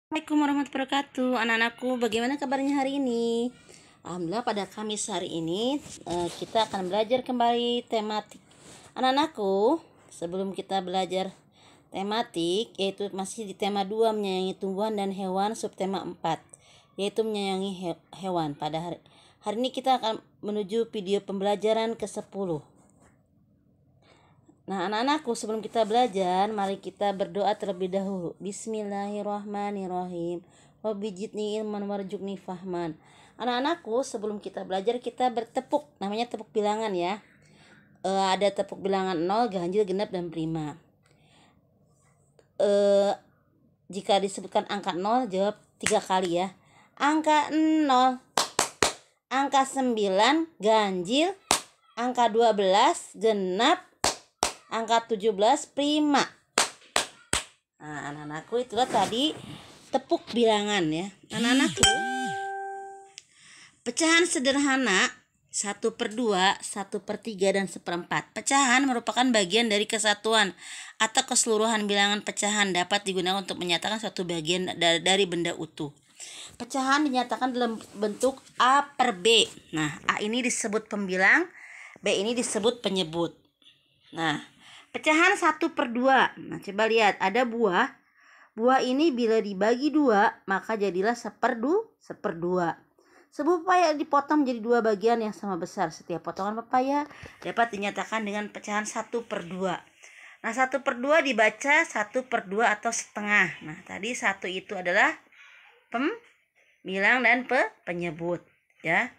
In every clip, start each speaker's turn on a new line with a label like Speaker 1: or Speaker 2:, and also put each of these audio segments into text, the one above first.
Speaker 1: Assalamualaikum warahmatullahi wabarakatuh. Anak-anakku, bagaimana kabarnya hari ini? Alhamdulillah, pada Kamis hari ini kita akan belajar kembali tematik. Anak-anakku, sebelum kita belajar tematik, yaitu masih di tema 2, menyayangi tumbuhan dan hewan, subtema 4, yaitu menyayangi hewan. Pada hari ini kita akan menuju video pembelajaran ke-10. Nah, anak-anakku, sebelum kita belajar, mari kita berdoa terlebih dahulu. Bismillahirrahmanirrahim. Rabbi jidni ilman warzuqni fahman. Anak-anakku, sebelum kita belajar, kita bertepuk. Namanya tepuk bilangan ya. Ada tepuk bilangan 0, ganjil, genap, dan prima. Jika disebutkan angka 0, jawab 3 kali ya. Angka 0, angka 9, ganjil, angka 12, genap, angka 17, prima. Nah, anak-anakku, itulah tadi tepuk bilangan ya. Anak-anakku, pecahan sederhana 1/2, 1/3, dan 1/4. Pecahan merupakan bagian dari kesatuan atau keseluruhan bilangan pecahan, dapat digunakan untuk menyatakan suatu bagian dari benda utuh. Pecahan dinyatakan dalam bentuk A/B. Nah, A ini disebut pembilang, B ini disebut penyebut. Nah, pecahan 1/2. Nah, coba lihat, ada buah. Buah ini bila dibagi 2, maka jadilah 1/2. Sebuah pepaya dipotong menjadi 2 bagian yang sama besar. Setiap potongan pepaya dapat dinyatakan dengan pecahan 1/2. Nah, 1/2 dibaca 1/2 atau setengah. Nah, tadi 1 itu adalah pembilang dan penyebut ya.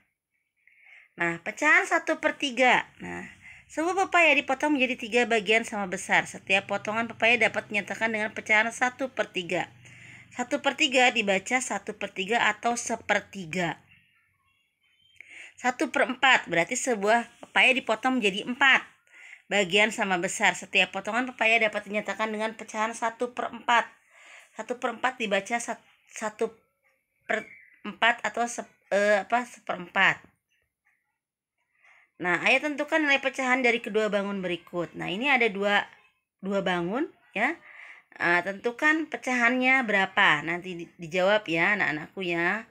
Speaker 1: Nah, pecahan 1/3. Nah, sebuah pepaya dipotong menjadi 3 bagian sama besar. Setiap potongan pepaya dapat dinyatakan dengan pecahan 1/3. 1/3 dibaca 1/3 atau 1/3. 1/4 berarti sebuah pepaya dipotong menjadi 4 bagian sama besar. Setiap potongan pepaya dapat dinyatakan dengan pecahan 1/4. 1/4 dibaca 1/4 atau 1/4. Nah, ayo tentukan nilai pecahan dari kedua bangun berikut. Nah, ini ada dua bangun ya. Tentukan pecahannya berapa. Nanti dijawab ya anak-anakku ya.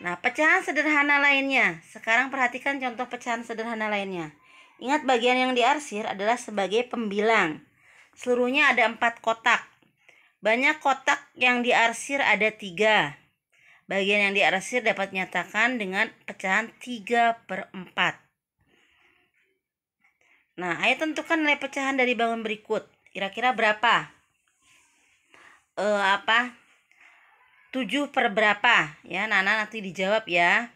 Speaker 1: Nah, pecahan sederhana lainnya. Sekarang perhatikan contoh pecahan sederhana lainnya. Ingat, bagian yang diarsir adalah sebagai pembilang. Seluruhnya ada 4 kotak. Banyak kotak yang diarsir ada 3. Bagian yang diarsir dapat dinyatakan dengan pecahan 3/4. Nah, ayo tentukan nilai pecahan dari bangun berikut. Kira-kira berapa? 7 per berapa? Ya, Nana nanti dijawab ya.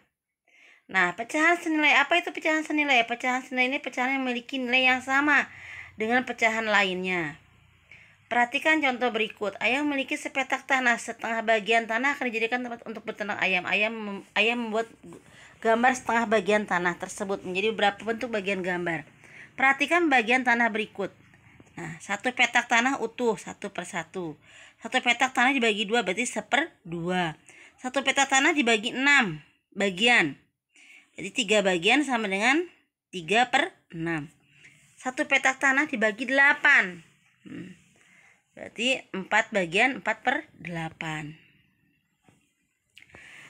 Speaker 1: Nah, pecahan senilai, apa itu pecahan senilai? Pecahan senilai ini pecahan yang memiliki nilai yang sama dengan pecahan lainnya. Perhatikan contoh berikut. Ayam memiliki sepetak tanah. Setengah bagian tanah akan dijadikan tempat untuk beternak ayam. Ayam membuat gambar setengah bagian tanah tersebut menjadi beberapa bentuk bagian gambar. Perhatikan bagian tanah berikut. Nah, 1 petak tanah utuh 1/1. 1 petak tanah dibagi 2 berarti 1/2. 1 petak tanah dibagi 6 bagian. Jadi 3 bagian sama dengan 3/6. 1 petak tanah dibagi 8. Berarti 4 bagian 4/8.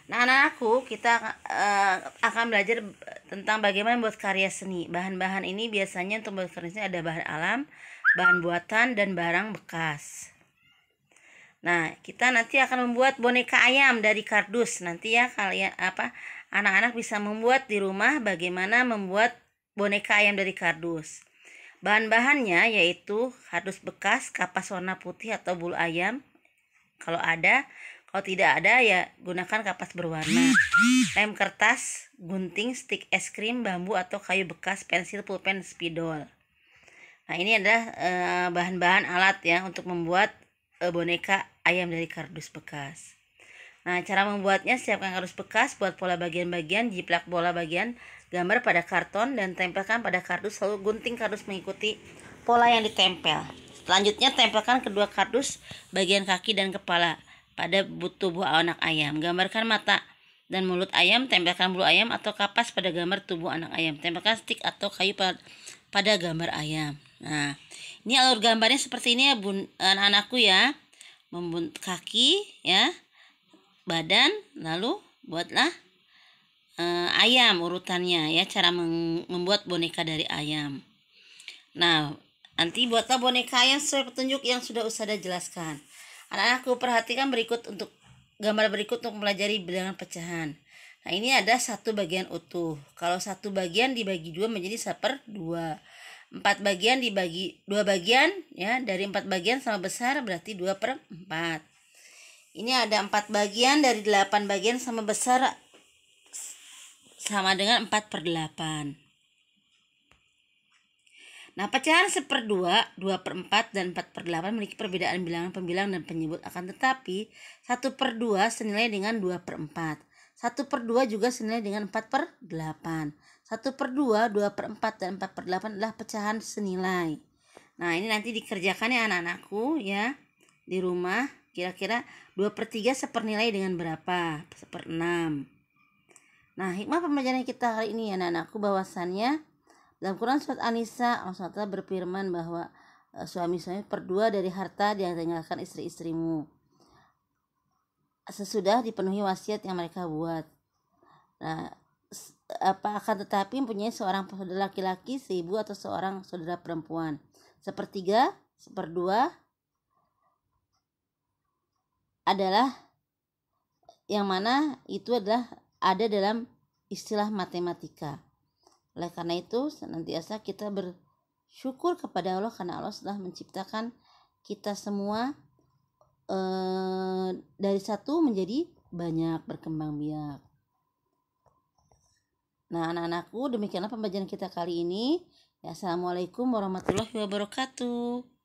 Speaker 1: Nah, anak-anakku, kita akan belajar tentang bagaimana membuat karya seni. Bahan-bahan ini biasanya untuk membuat karya seni ada bahan alam, bahan buatan, dan barang bekas. Nah, kita nanti akan membuat boneka ayam dari kardus. Nanti ya kalian anak-anak bisa membuat di rumah bagaimana membuat boneka ayam dari kardus. Bahan-bahannya yaitu kardus bekas, kapas warna putih atau bulu ayam kalau ada. Kalau tidak ada ya gunakan kapas berwarna, lem kertas, gunting, stik es krim, bambu atau kayu bekas, pensil, pulpen, spidol. Nah, ini adalah bahan-bahan alat ya untuk membuat boneka ayam dari kardus bekas. Nah, cara membuatnya: siapkan kardus bekas, buat pola bagian-bagian, jiplak bola bagian gambar pada karton dan tempelkan pada kardus, lalu gunting kardus mengikuti pola yang ditempel. Selanjutnya, tempelkan kedua kardus bagian kaki dan kepala pada tubuh anak ayam. Gambarkan mata dan mulut ayam, tempelkan bulu ayam atau kapas pada gambar tubuh anak ayam. Tempelkan stik atau kayu pada gambar ayam. Nah, ini alur gambarnya seperti ini ya anak-anakku ya. membentuk kaki ya, badan, lalu buatlah ayam urutannya ya, cara membuat boneka dari ayam. Nah, nanti buatlah boneka ayam sesuai petunjuk yang sudah Ustazah jelaskan. Anak-anakku, perhatikan gambar berikut untuk mempelajari bilangan pecahan. Nah, ini ada satu bagian utuh. Kalau satu bagian dibagi dua menjadi 1/2. 4 bagian dibagi 2 bagian ya, dari 4 bagian sama besar berarti 2/4. Ini ada 4 bagian dari 8 bagian sama besar sama dengan 4/8. Nah, pecahan 1/2, 2/4, dan 4/8 memiliki perbedaan bilangan pembilang dan penyebut. Akan tetapi 1/2 senilai dengan 2/4. 1/2 juga senilai dengan 4/8. 1/2, 2/4, dan 4/8 adalah pecahan senilai. Nah, ini nanti dikerjakan ya anak-anakku ya di rumah. Kira-kira 2/3 sepernilai dengan berapa? 1/6. Nah, hikmah pembelajaran kita kali ini ya anak-anakku, bahwasannya dalam Quran surat An-Nisa Allah SWT berfirman bahwa suami-suami berdua dari harta yang tinggalkan istri-istrimu sesudah dipenuhi wasiat yang mereka buat. Nah, akan tetapi mempunyai seorang saudara laki-laki, seibu atau seorang saudara perempuan. 1/3, 1/2 adalah yang mana itu adalah ada dalam istilah matematika. Oleh karena itu, senantiasa kita bersyukur kepada Allah karena Allah sudah menciptakan kita semua dari satu menjadi banyak, berkembang biak. Nah, anak-anakku, demikianlah pembelajaran kita kali ini. Assalamualaikum warahmatullahi wabarakatuh.